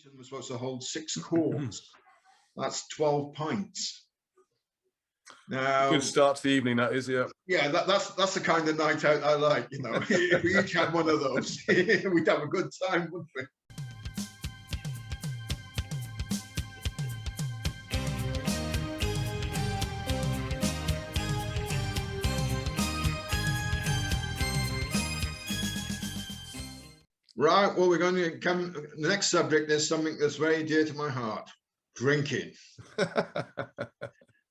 Each of them was supposed to hold 6 quarts. That's 12 pints. Now, good start to the evening, that is, yeah. Yeah, that's the kind of night out I like, you know. If we each had one of those, we'd have a good time, wouldn't we? Right, well, we're going to come. The next subject is something that's very dear to my heart: drinking.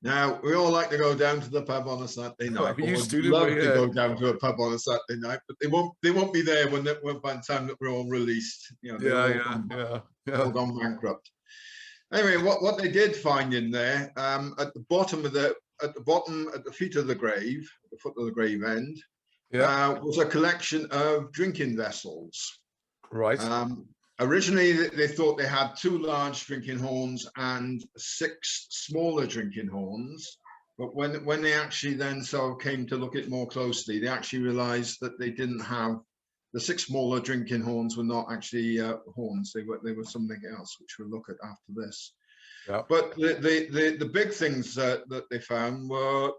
Now, we all like to go down to the pub on a Saturday night. We used to, love didn't we? to Yeah. go down to a pub on a Saturday night, but they won't be there when by the time that we're all released. You know, all gone bankrupt. Anyway, what they did find in there, at the feet of the grave, the foot of the grave end, was a collection of drinking vessels. Right. Originally, they thought they had 2 large drinking horns and 6 smaller drinking horns. But when they actually then came to look at it more closely, they actually realized that they didn't have the 6 smaller drinking horns were not actually horns. They were something else, which we'll look at after this. Yeah. But the big things that they found were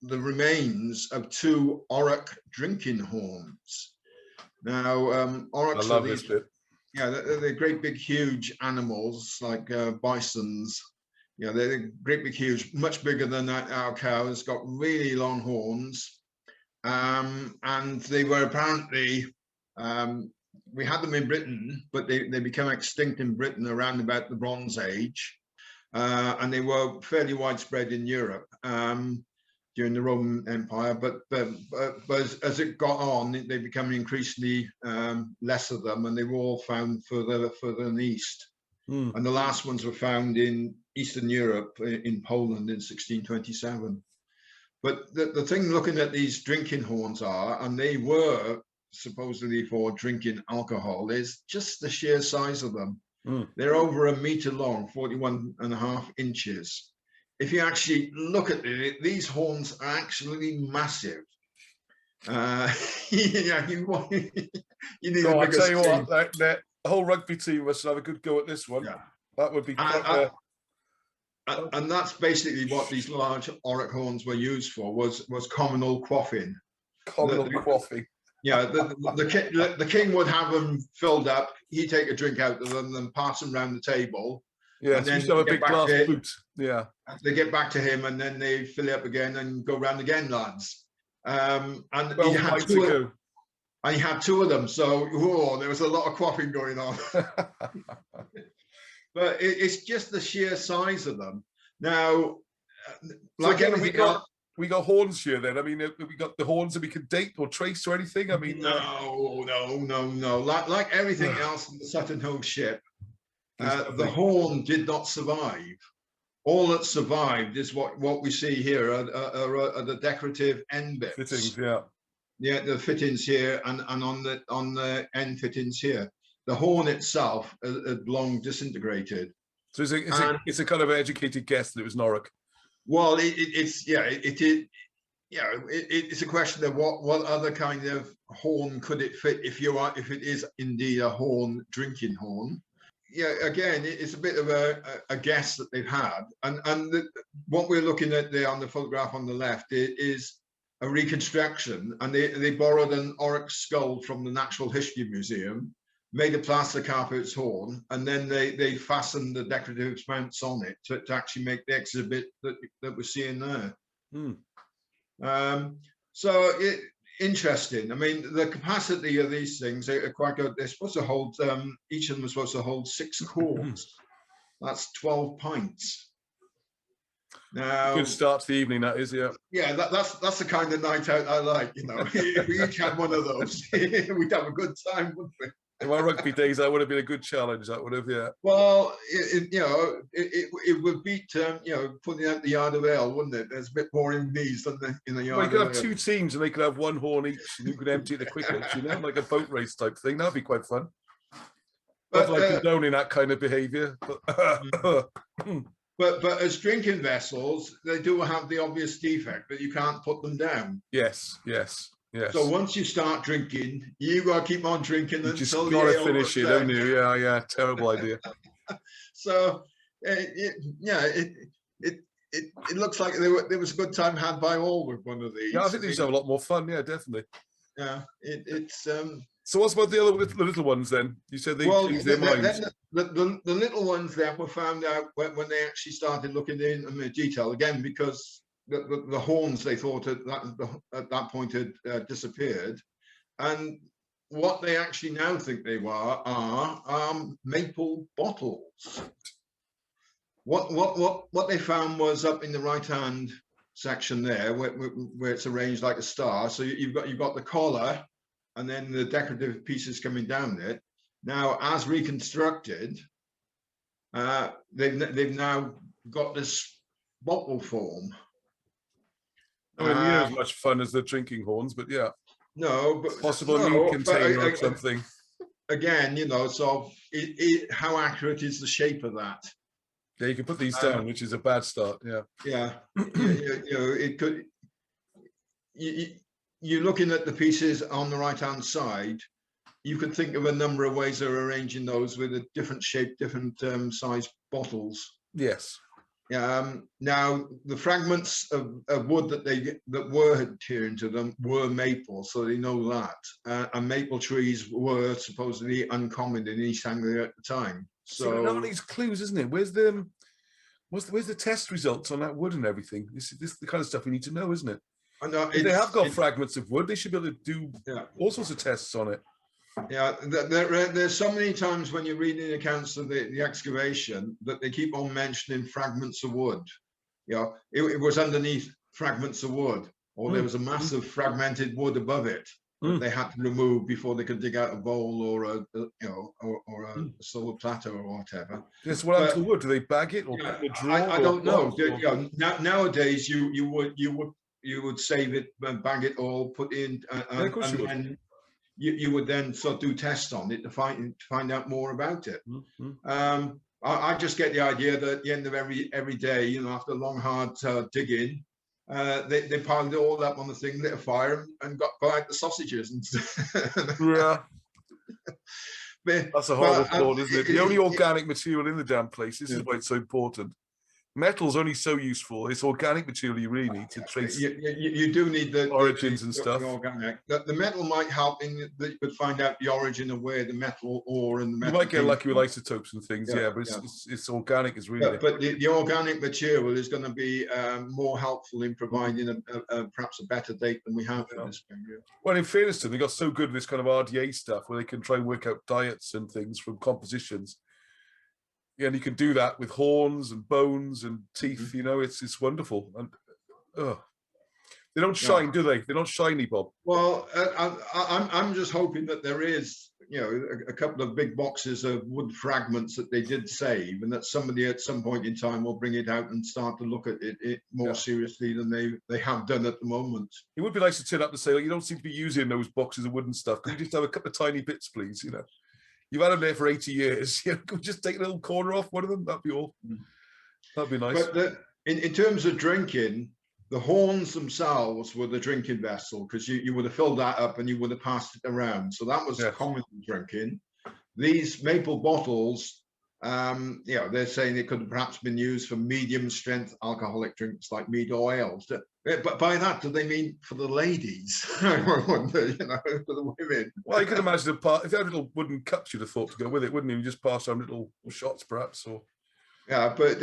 the remains of 2 auroch drinking horns. Now, aurochs are these. Yeah, they're great big huge animals like bisons. You know, they're great big huge, much bigger than our cows, got really long horns. And they were apparently, we had them in Britain, but they became extinct in Britain around about the Bronze Age. And they were fairly widespread in Europe during the Roman Empire, but as it got on, they became increasingly less of them, and they were all found further in the east. And the last ones were found in Eastern Europe, in Poland in 1627. But the thing looking at these drinking horns are, and they were supposedly for drinking alcohol, is just the sheer size of them. They're over 1 meter long, 41.5 inches. If you actually look at it, these horns are actually massive. Yeah, you need a bigger tell you screen. what, the whole rugby team must have a good go at this one. Yeah. That would be and that's basically what these large auroch horns were used for, was communal quaffing. Communal quaffing. Yeah, the king would have them filled up. He'd take a drink out of them, then pass them around the table. Yeah, and so then you have a big glass boot. Yeah. They get back to him, and then they fill it up again and go round again, lads. And Well, he had 2 of them, so there was a lot of quaffing going on. But it's just the sheer size of them. Now, like everything else, we got horns here then. I mean, we got the horns that we can date or trace or anything. I mean, no. Like everything else in the Sutton Hoo ship, the horn did not survive. All that survived is what we see here are the decorative end bits. Fittings, yeah, the fittings here, and on the end fittings here. The horn itself had long disintegrated. So it's a kind of educated guess that it was an auroch. Well, it's a question of what other kind of horn could it fit if it is indeed a horn, drinking horn. Yeah, again, it's a bit of a guess that they've had, and what we're looking at there on the photograph on the left is a reconstruction, and they borrowed an auroch skull from the Natural History Museum, made a plaster carpet's horn, and then they fastened the decorative mounts on it to actually make the exhibit that we're seeing there. So interesting. I mean, the capacity of these things are quite good. They're supposed to hold, each of them is supposed to hold 6 quarts. That's 12 pints. Now, good start to the evening, that is, yeah. Yeah, that's the kind of night out I like, you know. If we each had one of those, we'd have a good time, wouldn't we? In my rugby days, that would have been a good challenge. That would have, yeah. Well, it would beat putting out the yard of ale, wouldn't it? There's a bit more in these than in the yard. Well, you could have 2 teams, and they could have 1 horn each, and you could empty it the quickest, like a boat race type thing. That'd be quite fun. But like condoning that kind of behaviour. But as drinking vessels, they do have the obvious defect that you can't put them down. Yes. Yes. So once you start drinking, you got to keep on drinking you just until got the to ale finish it, don't you? Yeah. Terrible idea. So, it looks like there was a good time had by all with one of these. Yeah, I think these have a lot more fun. Yeah, definitely. Yeah, it's. So what's about the little ones then? You said they changed their minds. The little ones then were found out when they actually started looking in detail again, because the horns they thought at that point had disappeared, and what they actually now think they are maple bottles. What they found was up in the right hand section there, where it's arranged like a star. So you've got the collar, and then the decorative pieces coming down it. Now, as reconstructed, they've now got this bottle form. I mean, near as much fun as the drinking horns, but yeah. No, but possible new container or something. Again, so how accurate is the shape of that? Yeah, you can put these down, which is a bad start. Yeah. Yeah. It could. You're looking at the pieces on the right hand side. You could think of a number of ways of arranging those with a different shape, different size bottles. Yes. Now the fragments of wood that were adhering to them were maple, so they know that. And maple trees were supposedly uncommon in East Anglia at the time. So now these clues, isn't it? Where's the test results on that wood and everything? This is the kind of stuff we need to know, isn't it? If they have got fragments of wood, they should be able to do all sorts of tests on it. Yeah, there's so many times when you're reading accounts of the excavation that they keep on mentioning fragments of wood. It was underneath fragments of wood, or there was a massive fragmented wood above it that they had to remove before they could dig out a bowl or a silver platter or whatever. Yes, what happened to the wood? Do they bag it or put in a drawer? I don't know. Nowadays, you would save it, bag it all, put in, and you would then sort of do tests on it to find out more about it. I just get the idea that at the end of every day, after long hard digging, they piled it all up on the thing, lit a fire, and got out the sausages and stuff. Yeah. That's a horrible thought, isn't it? The only organic material in the damn place. This is why it's so important. Metal's only so useful. It's organic material you really need to trace. You do need the origins and stuff. The organic. The metal might help in that you could find out the origin of where the metal ore and the metal. You might get lucky with isotopes and things, but it's organic is really. But the organic material is going to be more helpful in providing perhaps a better date than we have for this period. Well, in fairness to them, they got so good with this kind of RDA stuff where they can try and work out diets and things from compositions. Yeah, and you can do that with horns and bones and teeth. It's wonderful. And they don't shine, do they? They're not shiny, Bob. Well, I'm just hoping that there is, a couple of big boxes of wood fragments that they did save, and that somebody at some point in time will bring it out and start to look at it more seriously than they have done at the moment. It would be nice to turn up and say, you don't seem to be using those boxes of wood and stuff. Can you just have a couple of tiny bits, please? You've had them there for 80 years. Could we just take a little corner off one of them? That'd be all. That'd be nice. But in terms of drinking, the horns themselves were the drinking vessel, because you would have filled that up and you would have passed it around. So that was common drinking. These maple bottles, they're saying it could have perhaps been used for medium strength alcoholic drinks like mead or ales. But by that, do they mean for the ladies? I wonder, for the women. Well, you could imagine if they had little wooden cups, you'd have thought to go with it, wouldn't you? Just pass on little shots, perhaps, or. Yeah, but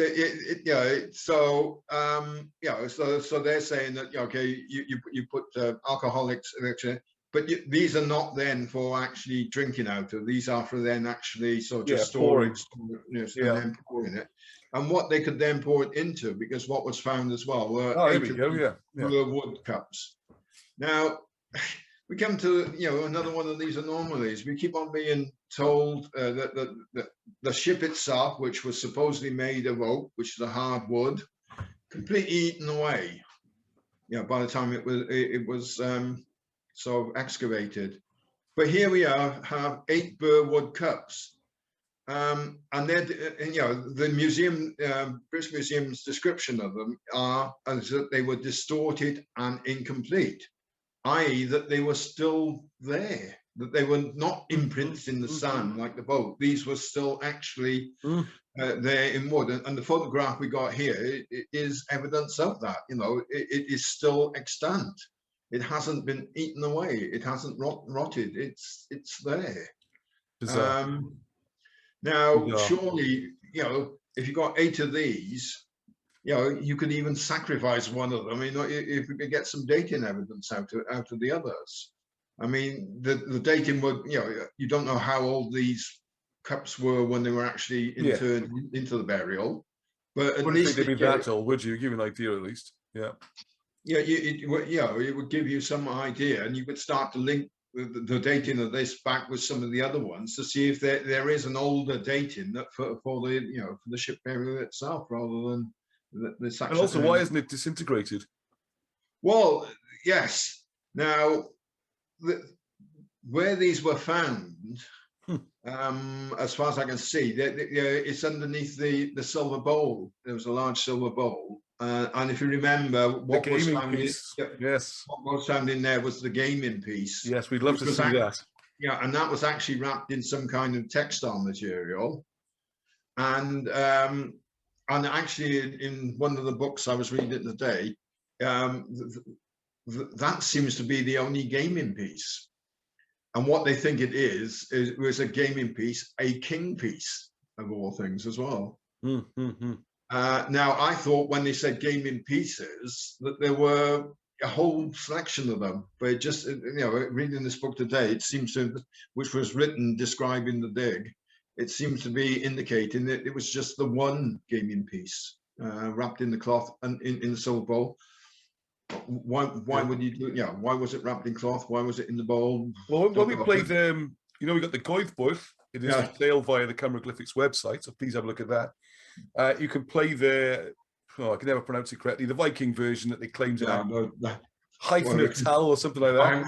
so they're saying that you put alcoholics, but these are not then for actually drinking out of. These are for then actually just storing, and then pouring it. And what they could then pour it into, because what was found as well were wood cups. Now we come to another one of these anomalies. We keep on being told that the ship itself, which was supposedly made of oak, which is a hard wood, completely eaten away. By the time it was sort of excavated. But here we have 8 burr wood cups. And they're, the museum, British Museum's description of them are as that they were distorted and incomplete. i.e. that they were still there, that they were not imprints in the sand like the boat. These were still actually there in wood. And the photograph we got here it is evidence of that. You know, it is still extant. It hasn't been eaten away. It hasn't rotted. It's there. Now, surely, you know, if you got 8 of these, you know, you could even sacrifice one of them. I mean, if we could get some dating evidence out of the others. I mean, the dating would, you know, you don't know how old these cups were when they were actually interred into the burial, but at least they'd be that old, would you? Give you an idea at least. Yeah. Yeah, it would give you some idea, and you could start to link the dating of this back with some of the other ones to see if there is an older dating that for the, you know, for the ship burial itself, rather than this. And also, why isn't it disintegrated? Well, yes. Now, where these were found, as far as I can see, it's underneath the silver bowl. There was a large silver bowl. And if you remember, what was found in there was the gaming piece. Yes, we'd love to see that. Yeah, and that was actually wrapped in some kind of textile material. And actually, in one of the books I was reading today, that seems to be the only gaming piece. And what they think it was a gaming piece, a king piece of all things as well. Now, I thought when they said gaming pieces that there were a whole selection of them, but it just, you know, reading this book today, it seems to, which was written describing the dig, it seems to be indicating that it was just the one gaming piece wrapped in the cloth and in the silver bowl. Why would you do it? Yeah, why was it wrapped in cloth? Why was it in the bowl? Well, when we played, you know, we got the Goith book. It is for sale via the Cymroglyphics website, so please have a look at that. You can play the, I can never pronounce it correctly, the Viking version that they claimed to have. Hypnotal or something like that.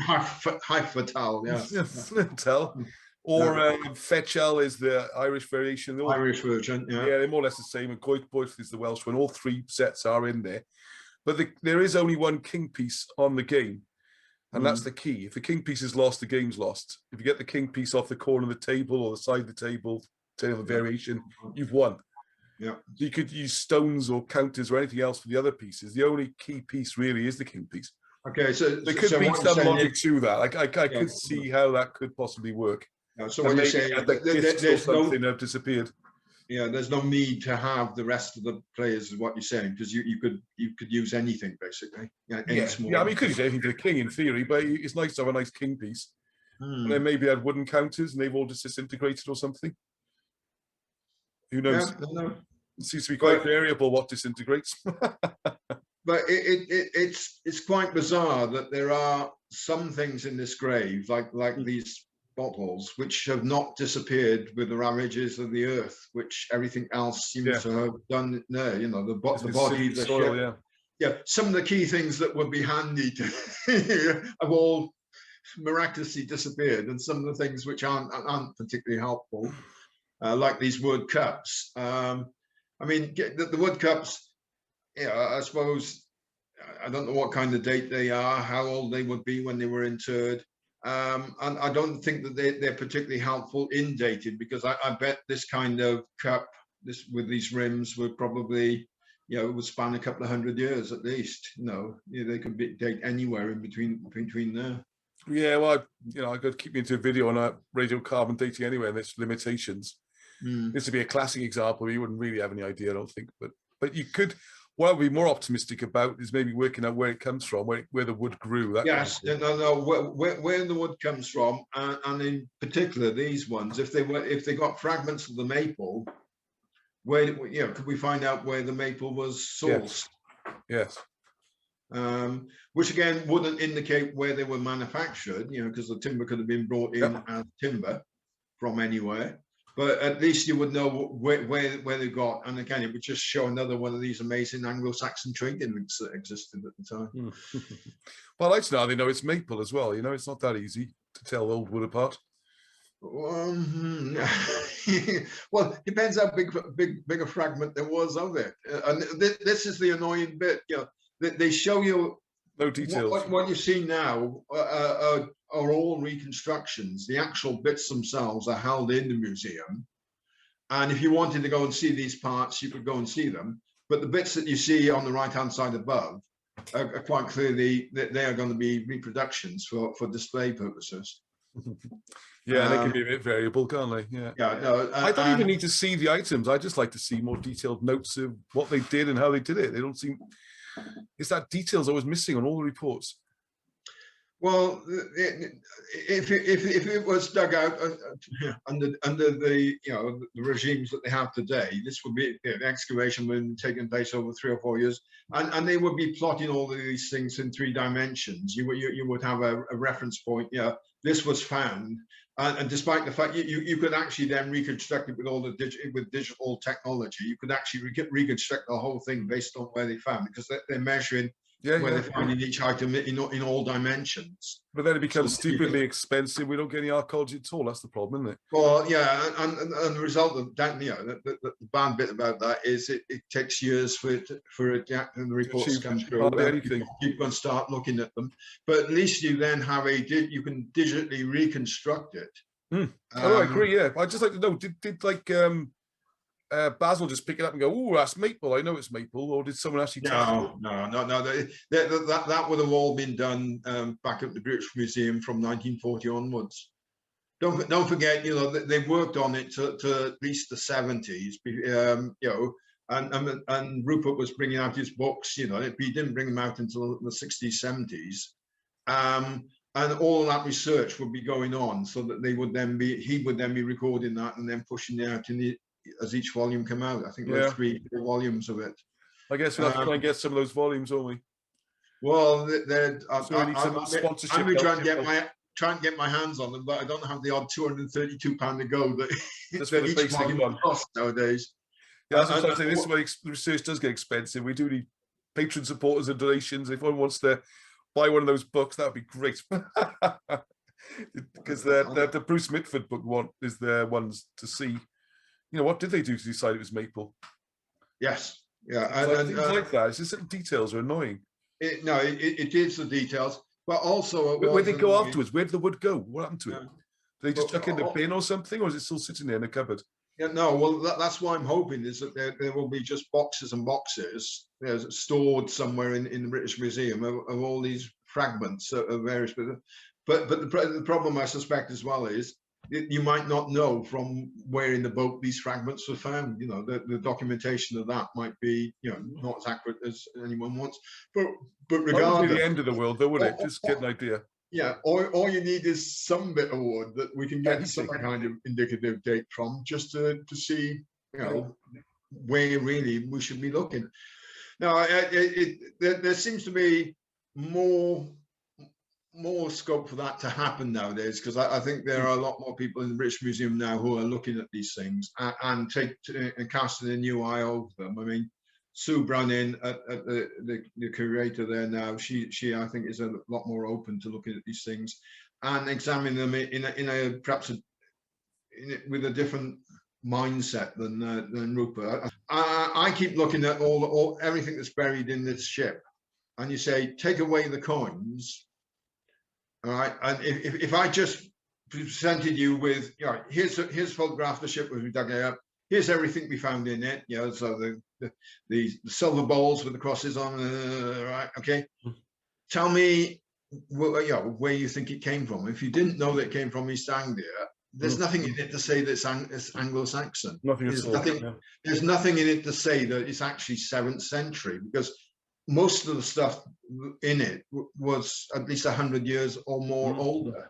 Hypnotal, yes. Hypnotal. Or Fetchal is the Irish variation. Irish version, yeah. Yeah, they're more or less the same. And Goith is the Welsh one. All 3 sets are in there. But there is only one king piece on the game. And that's the key. If the king piece is lost, the game's lost. If you get the king piece off the corner of the table or the side of the table, the variation, you've won. Yeah. So you could use stones or counters or anything else for the other pieces. The only key piece really is the king piece. Okay, so there could be some logic to that. I could see how that could possibly work. No, so when you say there's something have disappeared. Yeah, there's no need to have the rest of the players, is what you're saying, because you could use anything basically. Yeah, I mean, you could use anything for the king in theory, but it's nice to have a nice king piece. And then maybe add wooden counters, and they've all just disintegrated or something. Who knows? Yeah, it seems to be quite variable what disintegrates. But it's quite bizarre that there are some things in this grave, like these bottles, which have not disappeared with the ravages of the earth, which everything else seems to have done there. You know, the body, the soil, some of the key things that would be handy to have all miraculously disappeared, and some of the things which aren't particularly helpful, like these wood cups. I mean, the wood cups, I suppose, I don't know what kind of date they are, how old they would be when they were interred. And I don't think that they're particularly helpful in dating, because I bet this kind of cup, with these rims, would probably, would span a couple of 100 years at least. They could date anywhere in between there. Yeah, well, I could keep me into a video on radiocarbon dating anyway, and its limitations. This would be a classic example. You wouldn't really have any idea, I don't think, but you could. What I'd be more optimistic about is maybe working out where it comes from, where the wood grew. Yes, where the wood comes from, and in particular these ones. If they got fragments of the maple, where could we find out where the maple was sourced? Yes. Which again wouldn't indicate where they were manufactured, because the timber could have been brought in as timber from anywhere. But at least you would know where they got, and again, it would just show another one of these amazing Anglo-Saxon trading routes that existed at the time. Well, I'd say now they know it's maple as well. It's not that easy to tell old wood apart. Well, depends how big a fragment there was of it. And this is the annoying bit. They show you No details. What you see now are all reconstructions. The actual bits themselves are held in the museum. And if you wanted to go and see these parts, you could go and see them. But the bits that you see on the right-hand side above are quite clearly that they are going to be reproductions for display purposes. Yeah, they can be a bit variable, can't they? Yeah. Yeah. No, I don't even need to see the items. I just like to see more detailed notes of what they did and how they did it. They don't seem. It's that details always missing on all the reports. Well, if it was dug out under the the regimes that they have today, this would be the excavation would be taking place over 3 or 4 years, and they would be plotting all of these things in 3 dimensions. You would have a reference point. Yeah, this was found, and despite the fact you could actually then reconstruct it with all the digital technology, you could actually reconstruct the whole thing based on where they found, because they're measuring. Where they're finding each item in all dimensions. But then it becomes stupidly expensive. We don't get any archaeology at all. That's the problem, isn't it? Well, yeah, and the result of that, the bad bit about that is it takes years for the reports to come through. You can start looking at them, but at least you then have you can digitally reconstruct it. I agree. Yeah, I just like to know, did like Basil just pick it up and go, "Oh, that's maple. I know it's maple," or did someone actually? No. That would have all been done back at the British Museum from 1940 onwards. Don't forget, they worked on it to at least the 70s. And Rupert was bringing out his books. He didn't bring them out until the 60s, 70s. And all of that research would be going on, so that he would then be recording that and then pushing it out as each volume came out. I think there were 3 volumes of it. I guess we'll have to try and get some of those volumes, won't we? Well, I'm trying to get my hands on them, but I don't have the odd £232 to go that each volume costs nowadays. Yeah, that's what I'm saying. This is where the research does get expensive. We do need patron supporters and donations. If anyone wants to buy one of those books, that would be great. Because the Bruce Mitford book is their ones to see. What did they do to decide it was maple? Yes, yeah, and things like that. It's just little details are annoying. It is the details, but also where did they go afterwards? Where did the wood go? What happened to it? Did they just chuck in the bin or something, or is it still sitting there in a cupboard? Yeah, no. Well, that's why I'm hoping is that there will be just boxes and boxes stored somewhere in the British Museum of all these fragments of various. But the problem I suspect as well is, you might not know from where in the boat these fragments were found. The documentation of that might be, not as accurate as anyone wants. But regardless, that would be the end of the world, though, wouldn't it? Just get an idea. Yeah. All you need is some bit of wood that we can get some kind of indicative date from, just to see, where really we should be looking. Now, there seems to be more scope for that to happen nowadays, because I think there are a lot more people in the British Museum now who are looking at these things and casting a new eye over them. I mean, Sue Brannin, the curator there now, she I think is a lot more open to looking at these things and examining them with a different mindset than Rupert. I keep looking at everything that's buried in this ship, and you say, take away the coins. All right, and if I just presented you with, here's a photograph of the ship we dug up. Here's everything we found in it. So the silver bowls with the crosses on. Right, okay. Tell me, where you think it came from. If you didn't know that it came from East Anglia, there's nothing in it to say that it's Anglo-Saxon. There's nothing in it to say that it's actually 7th century, because most of the stuff in it was at least 100 years or more older.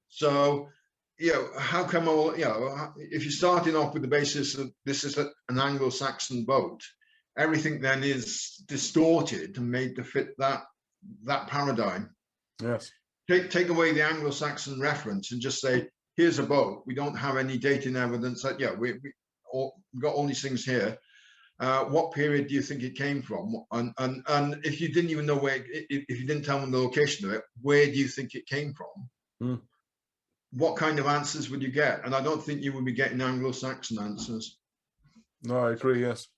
So, how come if you're starting off with the basis of this is an Anglo-Saxon boat, everything then is distorted and made to fit that paradigm. Yes. Take away the Anglo-Saxon reference and just say, here's a boat. We don't have any dating evidence that, we've got all these things here. What period do you think it came from? And if you didn't even know if you didn't tell them the location of it, where do you think it came from? What kind of answers would you get? And I don't think you would be getting Anglo-Saxon answers. No, I agree. Yes.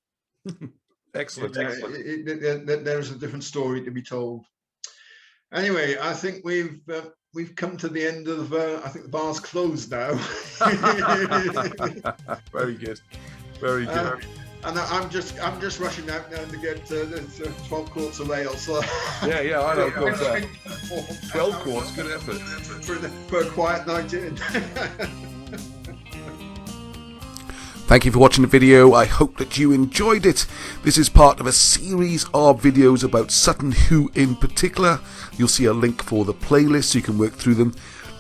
Excellent. There is a different story to be told. Anyway, I think we've come to the end of. I think the bar's closed now. Very good, very good. And I'm just rushing out now to get 12 quarts of ale. So yeah, I know. 12 quarts, good effort for a quiet night in. Thank you for watching the video. I hope that you enjoyed it. This is part of a series of videos about Sutton Hoo in particular. You'll see a link for the playlist so you can work through them.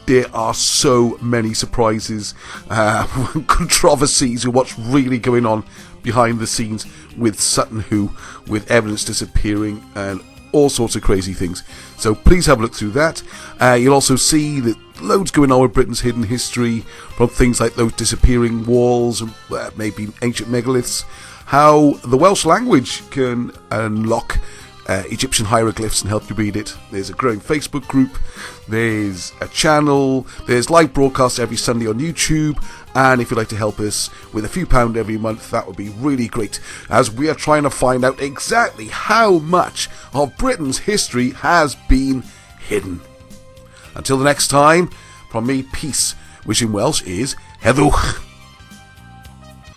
There are so many surprises, controversies of what's really going on behind the scenes with Sutton Hoo, with evidence disappearing and all sorts of crazy things. So please have a look through that. You'll also see that loads going on with Britain's hidden history, from things like those disappearing walls and maybe ancient megaliths, how the Welsh language can unlock Egyptian hieroglyphs and help you read it. There's a growing Facebook group, there's a channel, there's live broadcasts every Sunday on YouTube, and if you'd like to help us with a few pound every month, that would be really great, as we are trying to find out exactly how much of Britain's history has been hidden. Until the next time, from me, peace. Wishing Welsh is Heddwch.